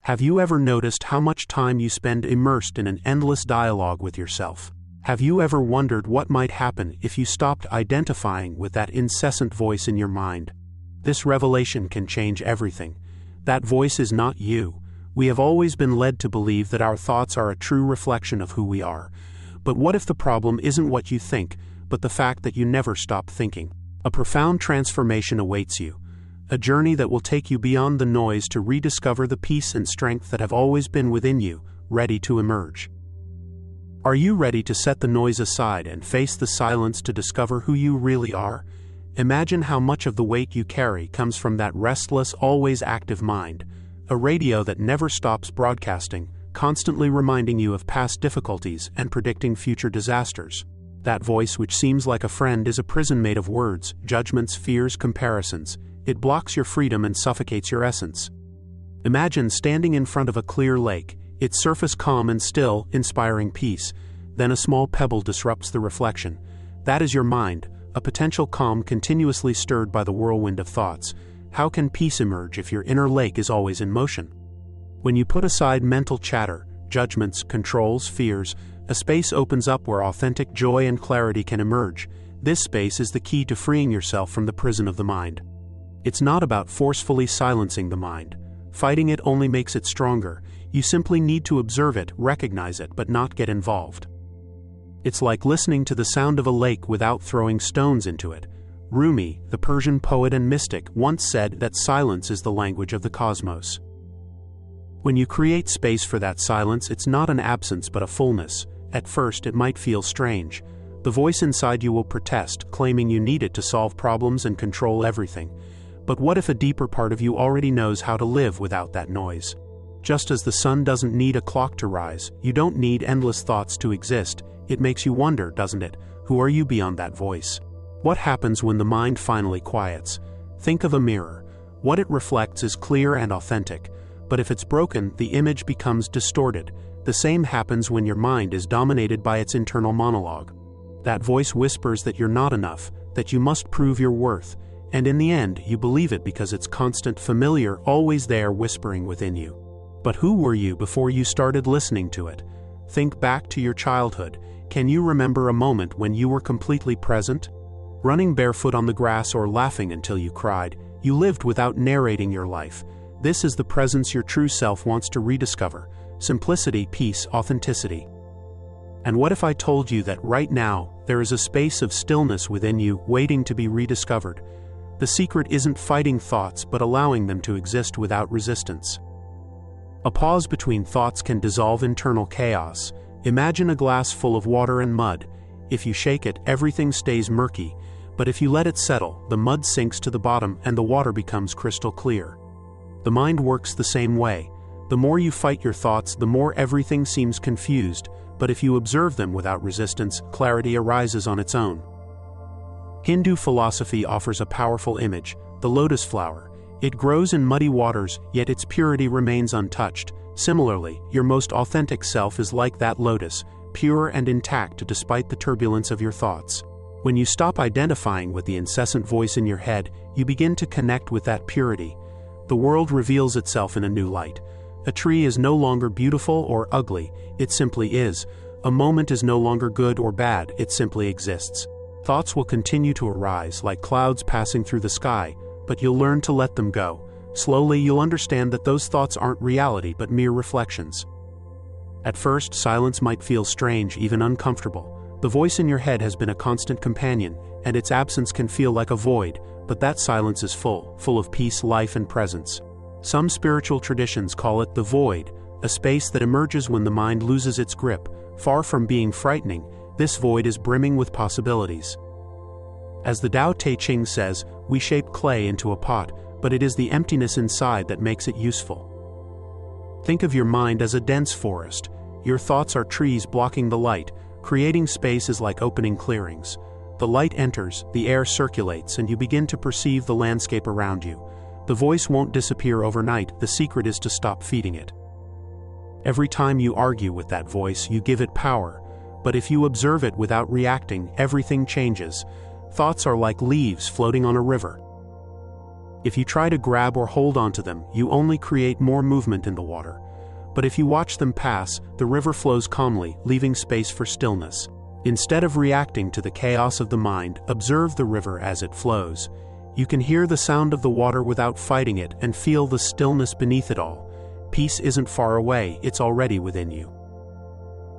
Have you ever noticed how much time you spend immersed in an endless dialogue with yourself? Have you ever wondered what might happen if you stopped identifying with that incessant voice in your mind? This revelation can change everything. That voice is not you. We have always been led to believe that our thoughts are a true reflection of who we are. But what if the problem isn't what you think, but the fact that you never stop thinking? A profound transformation awaits you. A journey that will take you beyond the noise to rediscover the peace and strength that have always been within you, ready to emerge. Are you ready to set the noise aside and face the silence to discover who you really are? Imagine how much of the weight you carry comes from that restless, always active mind, a radio that never stops broadcasting, constantly reminding you of past difficulties and predicting future disasters. That voice which seems like a friend is a prison made of words, judgments, fears, comparisons. It blocks your freedom and suffocates your essence. Imagine standing in front of a clear lake, its surface calm and still, inspiring peace. Then a small pebble disrupts the reflection. That is your mind, a potential calm continuously stirred by the whirlwind of thoughts. How can peace emerge if your inner lake is always in motion? When you put aside mental chatter, judgments, controls, fears, a space opens up where authentic joy and clarity can emerge. This space is the key to freeing yourself from the prison of the mind. It's not about forcefully silencing the mind. Fighting it only makes it stronger. You simply need to observe it, recognize it, but not get involved. It's like listening to the sound of a lake without throwing stones into it. Rumi, the Persian poet and mystic, once said that silence is the language of the cosmos. When you create space for that silence, it's not an absence but a fullness. At first, it might feel strange. The voice inside you will protest, claiming you need it to solve problems and control everything. But what if a deeper part of you already knows how to live without that noise? Just as the sun doesn't need a clock to rise, you don't need endless thoughts to exist. It makes you wonder, doesn't it? Who are you beyond that voice? What happens when the mind finally quiets? Think of a mirror. What it reflects is clear and authentic. But if it's broken, the image becomes distorted. The same happens when your mind is dominated by its internal monologue. That voice whispers that you're not enough, that you must prove your worth. And in the end, you believe it because it's constant, familiar, always there whispering within you. But who were you before you started listening to it? Think back to your childhood. Can you remember a moment when you were completely present? Running barefoot on the grass or laughing until you cried, you lived without narrating your life. This is the presence your true self wants to rediscover. Simplicity, peace, authenticity. And what if I told you that right now, there is a space of stillness within you waiting to be rediscovered? The secret isn't fighting thoughts but allowing them to exist without resistance. A pause between thoughts can dissolve internal chaos. Imagine a glass full of water and mud. If you shake it, everything stays murky. But if you let it settle, the mud sinks to the bottom and the water becomes crystal clear. The mind works the same way. The more you fight your thoughts, the more everything seems confused. But if you observe them without resistance, clarity arises on its own. Hindu philosophy offers a powerful image, the lotus flower. It grows in muddy waters, yet its purity remains untouched. Similarly, your most authentic self is like that lotus, pure and intact despite the turbulence of your thoughts. When you stop identifying with the incessant voice in your head, you begin to connect with that purity. The world reveals itself in a new light. A tree is no longer beautiful or ugly, it simply is. A moment is no longer good or bad, it simply exists. Thoughts will continue to arise like clouds passing through the sky, but you'll learn to let them go. Slowly you'll understand that those thoughts aren't reality but mere reflections. At first, silence might feel strange, even uncomfortable. The voice in your head has been a constant companion, and its absence can feel like a void, but that silence is full of peace, life, and presence. Some spiritual traditions call it the void, a space that emerges when the mind loses its grip. Far from being frightening, this void is brimming with possibilities. As the Tao Te Ching says, we shape clay into a pot, but it is the emptiness inside that makes it useful. Think of your mind as a dense forest. Your thoughts are trees blocking the light. Creating space is like opening clearings. The light enters, the air circulates, and you begin to perceive the landscape around you. The voice won't disappear overnight, the secret is to stop feeding it. Every time you argue with that voice, you give it power. But if you observe it without reacting, everything changes. Thoughts are like leaves floating on a river. If you try to grab or hold onto them, you only create more movement in the water. But if you watch them pass, the river flows calmly, leaving space for stillness. Instead of reacting to the chaos of the mind, observe the river as it flows. You can hear the sound of the water without fighting it and feel the stillness beneath it all. Peace isn't far away, it's already within you.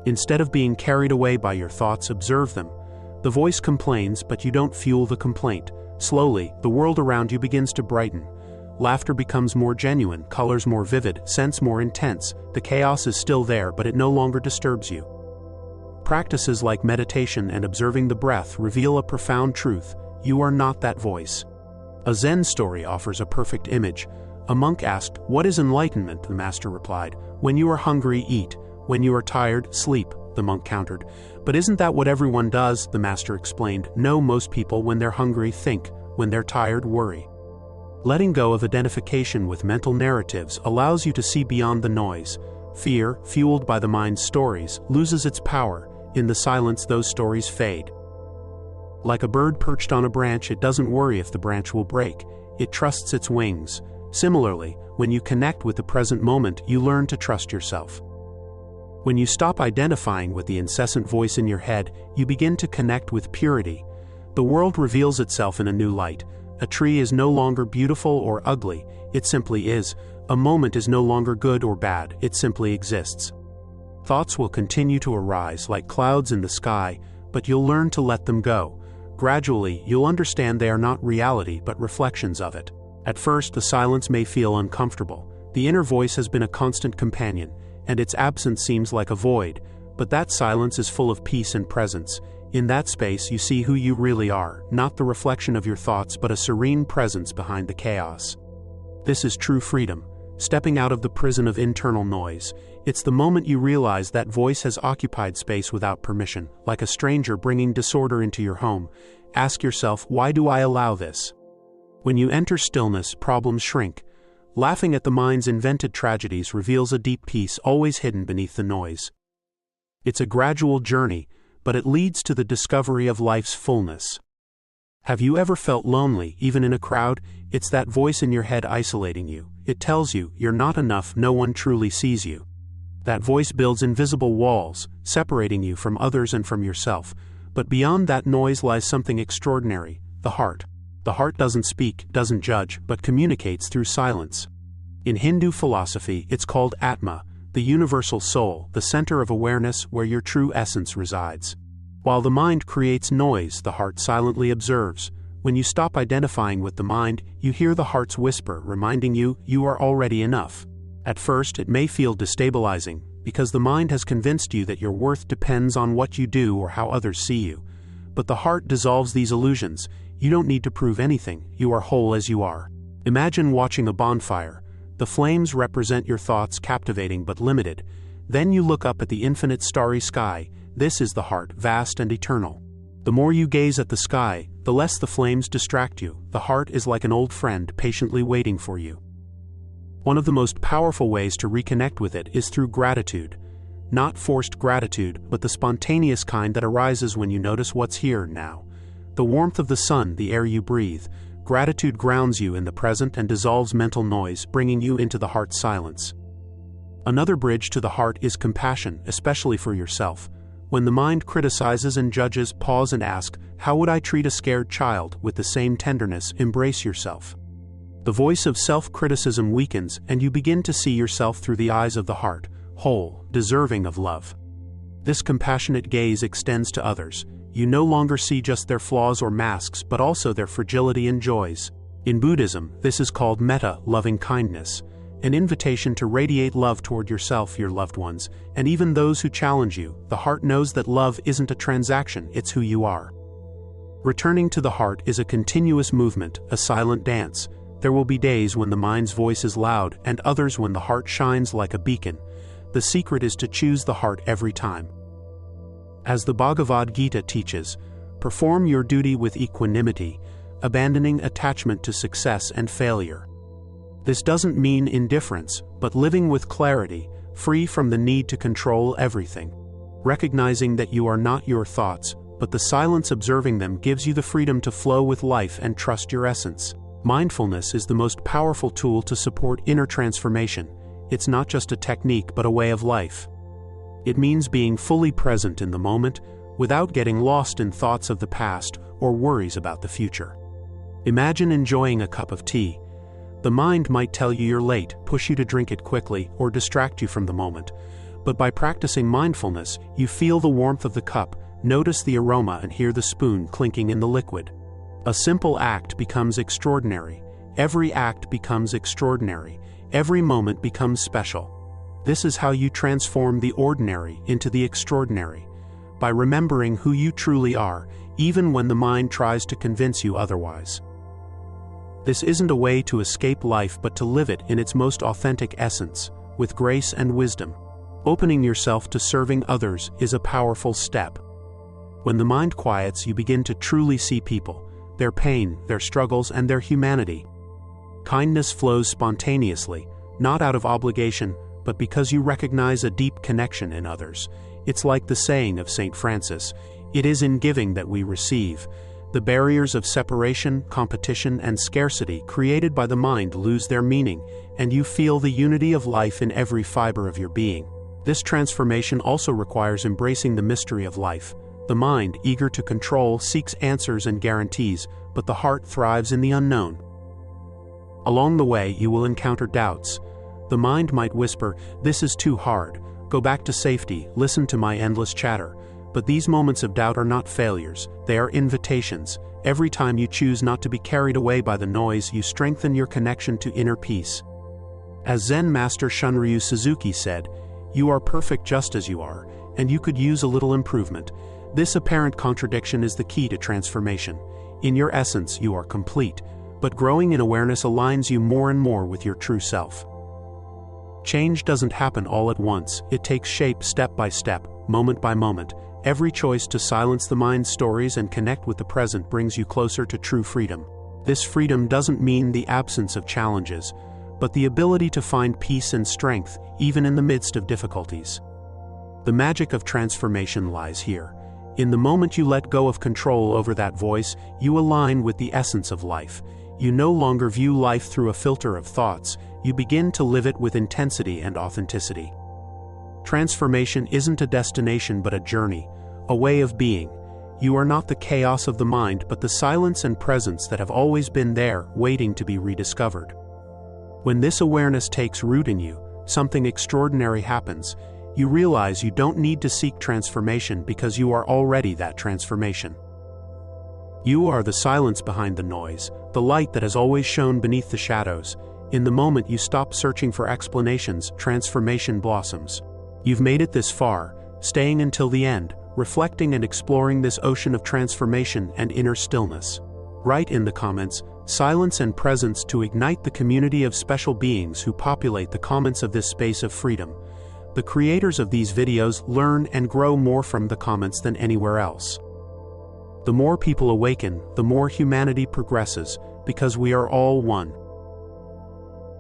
Instead of being carried away by your thoughts, observe them. The voice complains, but you don't fuel the complaint. Slowly, the world around you begins to brighten. Laughter becomes more genuine, colors more vivid, scents more intense. The chaos is still there, but it no longer disturbs you. Practices like meditation and observing the breath reveal a profound truth: you are not that voice. A Zen story offers a perfect image. A monk asked, "What is enlightenment?" The master replied, "When you are hungry, eat. When you are tired, sleep," the monk countered. "But isn't that what everyone does?" the master explained. "No, most people, when they're hungry, think. When they're tired, worry." Letting go of identification with mental narratives allows you to see beyond the noise. Fear, fueled by the mind's stories, loses its power. In the silence, those stories fade. Like a bird perched on a branch, it doesn't worry if the branch will break. It trusts its wings. Similarly, when you connect with the present moment, you learn to trust yourself. When you stop identifying with the incessant voice in your head, you begin to connect with purity. The world reveals itself in a new light. A tree is no longer beautiful or ugly, it simply is. A moment is no longer good or bad, it simply exists. Thoughts will continue to arise like clouds in the sky, but you'll learn to let them go. Gradually, you'll understand they are not reality but reflections of it. At first, the silence may feel uncomfortable. The inner voice has been a constant companion, and its absence seems like a void, but that silence is full of peace and presence. In that space, you see who you really are, not the reflection of your thoughts but a serene presence behind the chaos. This is true freedom, stepping out of the prison of internal noise. It's the moment you realize that voice has occupied space without permission, like a stranger bringing disorder into your home. Ask yourself, why do I allow this? When you enter stillness, problems shrink. Laughing at the mind's invented tragedies reveals a deep peace always hidden beneath the noise. It's a gradual journey, but it leads to the discovery of life's fullness. Have you ever felt lonely, even in a crowd? It's that voice in your head isolating you. It tells you, you're not enough, no one truly sees you. That voice builds invisible walls, separating you from others and from yourself. But beyond that noise lies something extraordinary: the heart. The heart doesn't speak, doesn't judge, but communicates through silence. In Hindu philosophy, it's called Atma, the universal soul, the center of awareness where your true essence resides. While the mind creates noise, the heart silently observes. When you stop identifying with the mind, you hear the heart's whisper, reminding you, you are already enough. At first, it may feel destabilizing, because the mind has convinced you that your worth depends on what you do or how others see you. But the heart dissolves these illusions. You don't need to prove anything, you are whole as you are. Imagine watching a bonfire. The flames represent your thoughts, captivating but limited. Then you look up at the infinite starry sky. This is the heart, vast and eternal. The more you gaze at the sky, the less the flames distract you. The heart is like an old friend, patiently waiting for you. One of the most powerful ways to reconnect with it is through gratitude. Not forced gratitude, but the spontaneous kind that arises when you notice what's here now. The warmth of the sun, the air you breathe. Gratitude grounds you in the present and dissolves mental noise, bringing you into the heart's silence. Another bridge to the heart is compassion, especially for yourself. When the mind criticizes and judges, pause and ask, how would I treat a scared child? With the same tenderness, embrace yourself. The voice of self-criticism weakens, and you begin to see yourself through the eyes of the heart, whole, deserving of love. This compassionate gaze extends to others. You no longer see just their flaws or masks, but also their fragility and joys. In Buddhism, this is called metta, loving kindness, an invitation to radiate love toward yourself, your loved ones, and even those who challenge you. The heart knows that love isn't a transaction, it's who you are. Returning to the heart is a continuous movement, a silent dance. There will be days when the mind's voice is loud, and others when the heart shines like a beacon. The secret is to choose the heart every time. As the Bhagavad Gita teaches, perform your duty with equanimity, abandoning attachment to success and failure. This doesn't mean indifference, but living with clarity, free from the need to control everything. Recognizing that you are not your thoughts, but the silence observing them gives you the freedom to flow with life and trust your essence. Mindfulness is the most powerful tool to support inner transformation. It's not just a technique but a way of life. It means being fully present in the moment, without getting lost in thoughts of the past or worries about the future. Imagine enjoying a cup of tea. The mind might tell you you're late, push you to drink it quickly, or distract you from the moment. But by practicing mindfulness, you feel the warmth of the cup, notice the aroma, and hear the spoon clinking in the liquid. A simple act becomes extraordinary. Every act becomes extraordinary. Every moment becomes special. This is how you transform the ordinary into the extraordinary, by remembering who you truly are, even when the mind tries to convince you otherwise. This isn't a way to escape life but to live it in its most authentic essence, with grace and wisdom. Opening yourself to serving others is a powerful step. When the mind quiets, you begin to truly see people, their pain, their struggles, and their humanity. Kindness flows spontaneously, not out of obligation, but because you recognize a deep connection in others. It's like the saying of St. Francis, "It is in giving that we receive." The barriers of separation, competition, and scarcity created by the mind lose their meaning, and you feel the unity of life in every fiber of your being. This transformation also requires embracing the mystery of life. The mind, eager to control, seeks answers and guarantees, but the heart thrives in the unknown. Along the way, you will encounter doubts. The mind might whisper, "This is too hard. Go back to safety, listen to my endless chatter." But these moments of doubt are not failures, they are invitations. Every time you choose not to be carried away by the noise, you strengthen your connection to inner peace. As Zen master Shunryu Suzuki said, "You are perfect just as you are, and you could use a little improvement." This apparent contradiction is the key to transformation. In your essence, you are complete, but growing in awareness aligns you more and more with your true self. Change doesn't happen all at once, it takes shape step by step, moment by moment. Every choice to silence the mind's stories and connect with the present brings you closer to true freedom. This freedom doesn't mean the absence of challenges, but the ability to find peace and strength, even in the midst of difficulties. The magic of transformation lies here. In the moment you let go of control over that voice, you align with the essence of life. You no longer view life through a filter of thoughts, you begin to live it with intensity and authenticity. Transformation isn't a destination but a journey, a way of being. You are not the chaos of the mind but the silence and presence that have always been there, waiting to be rediscovered. When this awareness takes root in you, something extraordinary happens. You realize you don't need to seek transformation because you are already that transformation. You are the silence behind the noise, the light that has always shone beneath the shadows. In the moment you stop searching for explanations, transformation blossoms. You've made it this far, staying until the end, reflecting and exploring this ocean of transformation and inner stillness. Write in the comments, "Silence and presence," to ignite the community of special beings who populate the comments of this space of freedom. The creators of these videos learn and grow more from the comments than anywhere else. The more people awaken, the more humanity progresses, because we are all one.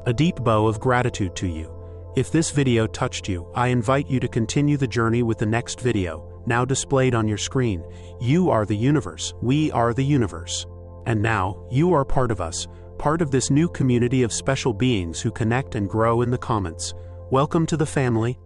A deep bow of gratitude to you. If this video touched you, I invite you to continue the journey with the next video, now displayed on your screen. You are the universe, we are the universe. And now, you are part of us, part of this new community of special beings who connect and grow in the comments. Welcome to the family.